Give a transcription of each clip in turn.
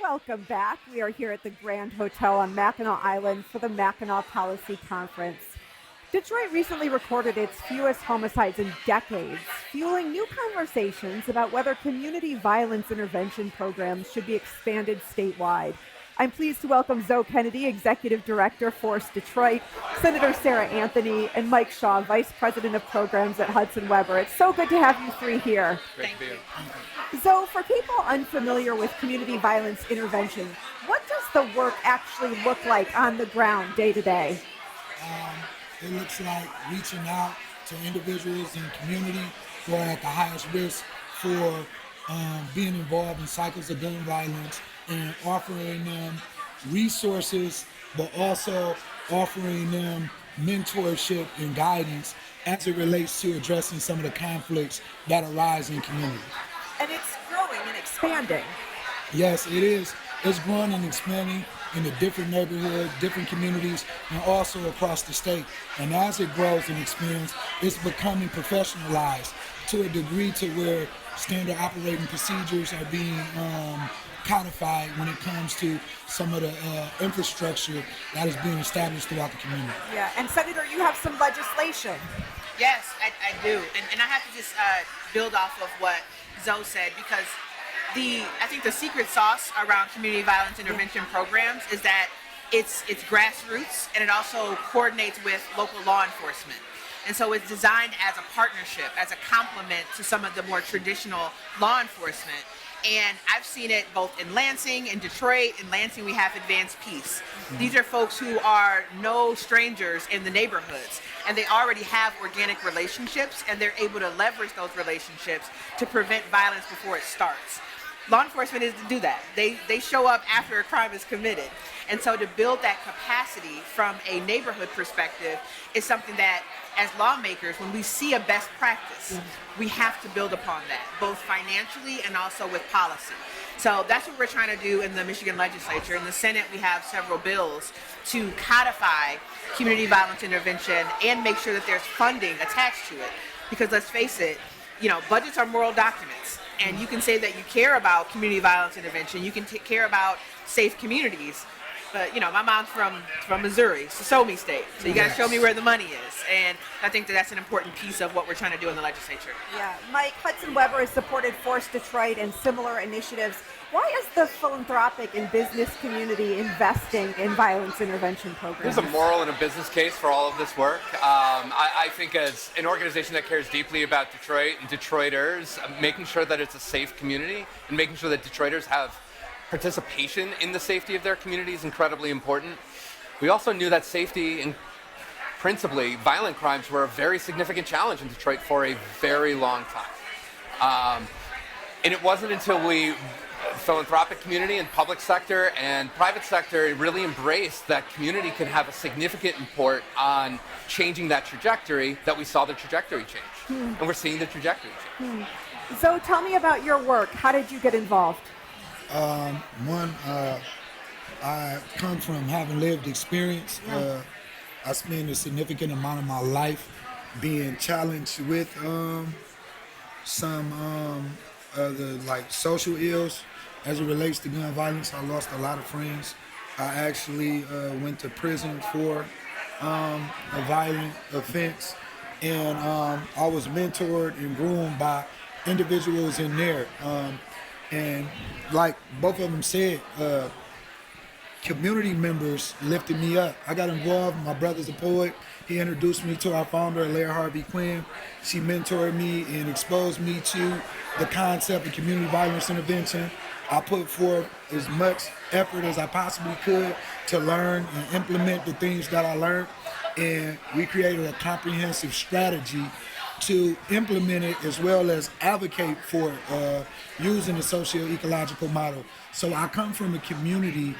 Welcome back. We are here at the Grand Hotel on Mackinac Island for the Mackinac Policy Conference. Detroit recently recorded its fewest homicides in decades, fueling new conversations about whether community violence intervention programs should be expanded statewide. I'm pleased to welcome Zoe Kennedy, Executive Director, Force Detroit, Senator Sarah Anthony, and Mike Shaw, Vice President of Programs at Hudson-Webber. It's so good to have you three here. Great to be here. So, for people unfamiliar with community violence intervention, what does the work actually look like on the ground day to day? It looks like reaching out to individuals in community who are at the highest risk for being involved in cycles of gun violence and offering them resources, but also offering them mentorship and guidance as it relates to addressing some of the conflicts that arise in community. And it's growing and expanding. Yes, it is. It's growing and expanding in the different neighborhoods, different communities, and also across the state. And as it grows and expands, it's becoming professionalized to a degree to where standard operating procedures are being codified when it comes to some of the infrastructure that is being established throughout the community. Yeah, and Senator, you have some legislation. Yes, I do. And I have to just build off of what Zoe said, because I think the secret sauce around community violence intervention programs is that it's grassroots, and it also coordinates with local law enforcement. And so it's designed as a partnership, as a complement to some of the more traditional law enforcement. And I've seen it both in Lansing, in Detroit. In Lansing, we have Advanced Peace. These are folks who are no strangers in the neighborhoods, and they already have organic relationships, and they're able to leverage those relationships to prevent violence before it starts. Law enforcement is to do that. They show up after a crime is committed. And so to build that capacity from a neighborhood perspective is something that, as lawmakers, when we see a best practice, we have to build upon that, both financially and also with policy. So that's what we're trying to do in the Michigan legislature. In the Senate, we have several bills to codify community violence intervention and make sure that there's funding attached to it. Because let's face it, budgets are moral documents. And you can say that you care about community violence intervention, you can care about safe communities, but my mom's from Missouri, Somi State, so you got to show me where the money is, and I think that's an important piece of what we're trying to do in the legislature. Yeah, Mike, Hudson-Webber has supported Force Detroit and similar initiatives. Why is the philanthropic and business community investing in violence intervention programs? There's a moral and a business case for all of this work. I think as an organization that cares deeply about Detroit and Detroiters, making sure that it's a safe community and making sure that Detroiters have participation in the safety of their community is incredibly important. We also knew that safety and principally violent crimes were a very significant challenge in Detroit for a very long time. And it wasn't until philanthropic community and public sector and private sector really embraced that community can have a significant import on changing that trajectory that we saw the trajectory change. And we're seeing the trajectory change. So tell me about your work. How did you get involved? I come from having lived experience. I spend a significant amount of my life being challenged with some of the social ills as it relates to gun violence. I lost a lot of friends. I actually went to prison for a violent offense, and I was mentored and groomed by individuals in there. And like both of them said, community members lifted me up. I got involved. My brother's a poet. He introduced me to our founder, Larry Harvey Quinn. She mentored me and exposed me to the concept of community violence intervention. I put forth as much effort as I possibly could to learn and implement the things that I learned. And we created a comprehensive strategy to implement it as well as advocate for it, using the socio-ecological model. So I come from a community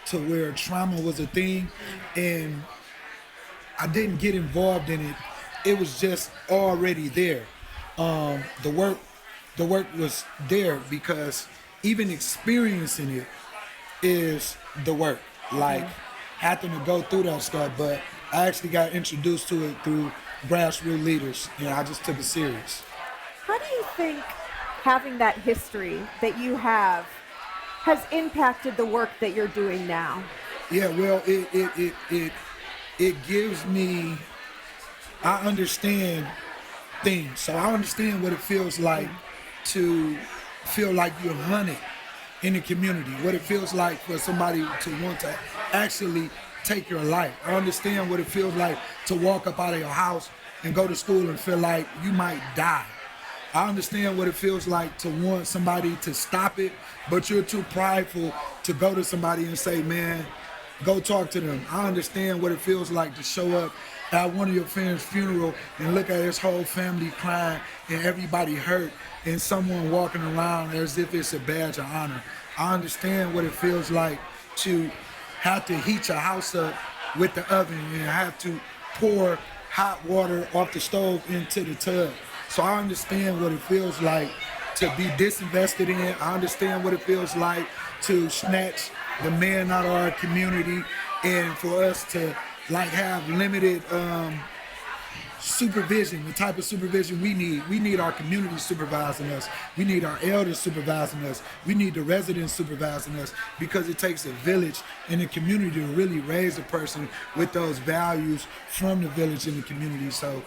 to where trauma was a thing, and I didn't get involved in it. It was just already there. The work was there because even experiencing it is the work. Like having to go through that stuff, but I actually got introduced to it through grassroots leaders, and I just took it serious. How do you think having that history that you have has impacted the work that you're doing now? Yeah, well, it gives me. I understand things, so I understand what it feels like to feel like you're hunted in the community. What it feels like for somebody to want to actually take your life. I understand what it feels like to walk up out of your house and go to school and feel like you might die. I understand what it feels like to want somebody to stop it, but you're too prideful to go to somebody and say, man, go talk to them. I understand what it feels like to show up at one of your friend's funeral and look at his whole family crying and everybody hurt and someone walking around as if it's a badge of honor. I understand what it feels like to have to heat your house up with the oven and have to pour hot water off the stove into the tub. So I understand what it feels like to be disinvested in. I understand what it feels like to snatch the man out of our community and for us to like have limited supervision, the type of supervision we need. We need our community supervising us. We need our elders supervising us. We need the residents supervising us, because it takes a village in the community to really raise a person with those values from the village and the community. So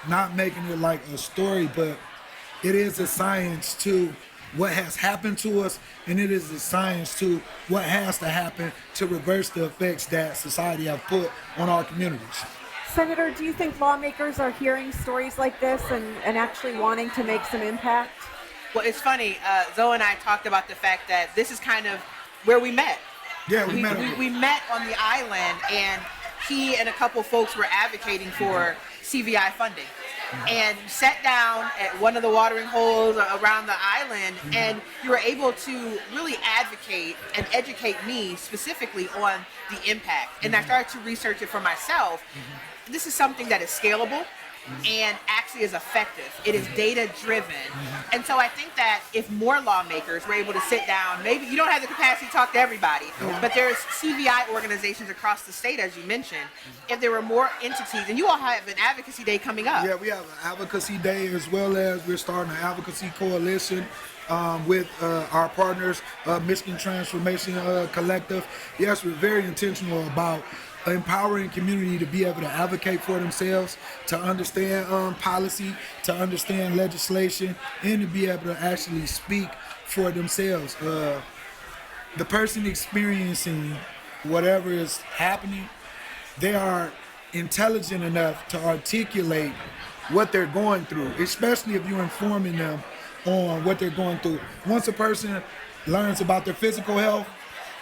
not making it like a story, but it is a science to what has happened to us, and it is a science to what has to happen to reverse the effects that society have put on our communities. Senator, do you think lawmakers are hearing stories like this and actually wanting to make some impact? Well, it's funny. Zoe and I talked about the fact that this is kind of where we met. Yeah, we met on the island, and he and a couple folks were advocating for CVI funding. And sat down at one of the watering holes around the island, and you were able to really advocate and educate me specifically on the impact. And I started to research it for myself. This is something that is scalable and actually is effective. It is data driven. And so I think that if more lawmakers were able to sit down, maybe you don't have the capacity to talk to everybody, but there's CVI organizations across the state, as you mentioned. If there were more entities, and you all have an advocacy day coming up. Yeah, we have an advocacy day, as well as we're starting an advocacy coalition with our partners, Michigan Transformation Collective. Yes, we're very intentional about empowering community to be able to advocate for themselves, to understand policy, to understand legislation, and to be able to actually speak for themselves. The person experiencing whatever is happening, they are intelligent enough to articulate what they're going through, especially if you're informing them on what they're going through. Once a person learns about their physical health,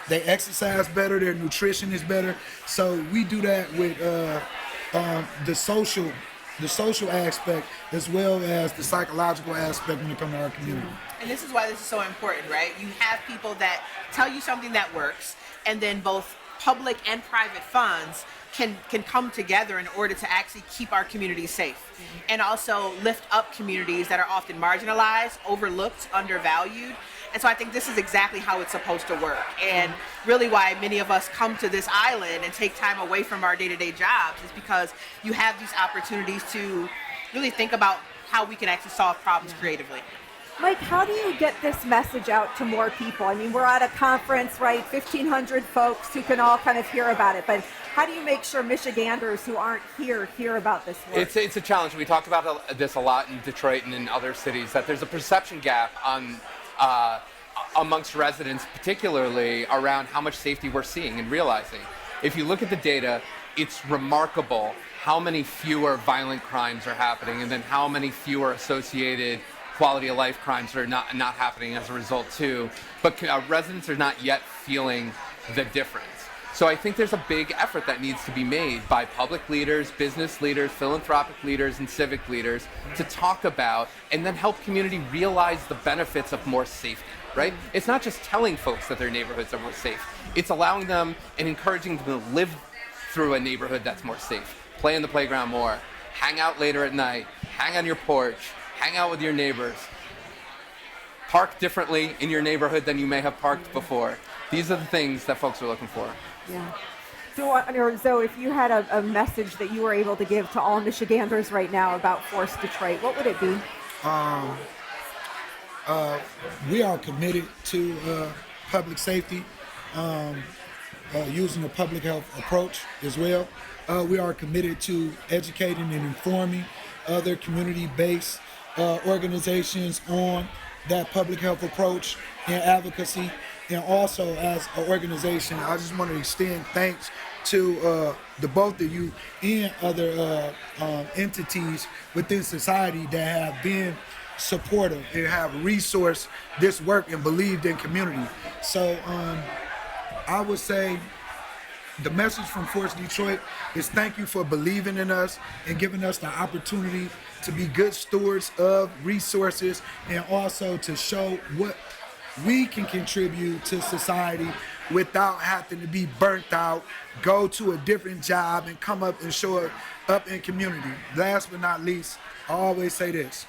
they exercise better, their nutrition is better. So we do that with the social aspect, as well as the psychological aspect when it comes to our community. And this is why this is so important, right? You have people that tell you something that works, and then both public and private funds can come together in order to actually keep our communities safe, and also lift up communities that are often marginalized, overlooked, undervalued. And so I think this is exactly how it's supposed to work, and really why many of us come to this island and take time away from our day-to-day jobs is because you have these opportunities to really think about how we can actually solve problems creatively. Mike, how do you get this message out to more people? I mean, we're at a conference, right? 1,500 folks who can all kind of hear about it, but how do you make sure Michiganders who aren't here hear about this work? It's a challenge. We talk about this a lot in Detroit and in other cities, that there's a perception gap on amongst residents, particularly around how much safety we're seeing and realizing. If you look at the data, it's remarkable how many fewer violent crimes are happening, and then how many fewer associated quality of life crimes are not happening as a result too. But residents are not yet feeling the difference. So I think there's a big effort that needs to be made by public leaders, business leaders, philanthropic leaders, and civic leaders to talk about and then help community realize the benefits of more safety, right? It's not just telling folks that their neighborhoods are more safe. It's allowing them and encouraging them to live through a neighborhood that's more safe. Play in the playground more, hang out later at night, hang on your porch, hang out with your neighbors, park differently in your neighborhood than you may have parked before. These are the things that folks are looking for. Yeah. So if you had a message that you were able to give to all Michiganders right now about Force Detroit, what would it be? We are committed to public safety, using a public health approach as well. We are committed to educating and informing other community-based organizations on that public health approach and advocacy. And also, as an organization, I just want to extend thanks to the both of you and other entities within society that have been supportive and have resourced this work and believed in community. So I would say the message from Force Detroit is thank you for believing in us and giving us the opportunity to be good stewards of resources and also to show what we can contribute to society without having to be burnt out, go to a different job, and come up and show up in community. Last but not least, I always say this.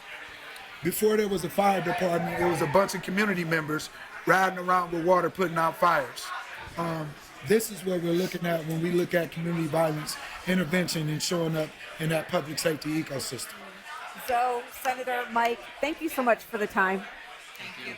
Before there was a fire department, it was a bunch of community members riding around with water putting out fires. This is what we're looking at when we look at community violence intervention and showing up in that public safety ecosystem. So, Senator Mike, thank you so much for the time. Thank you.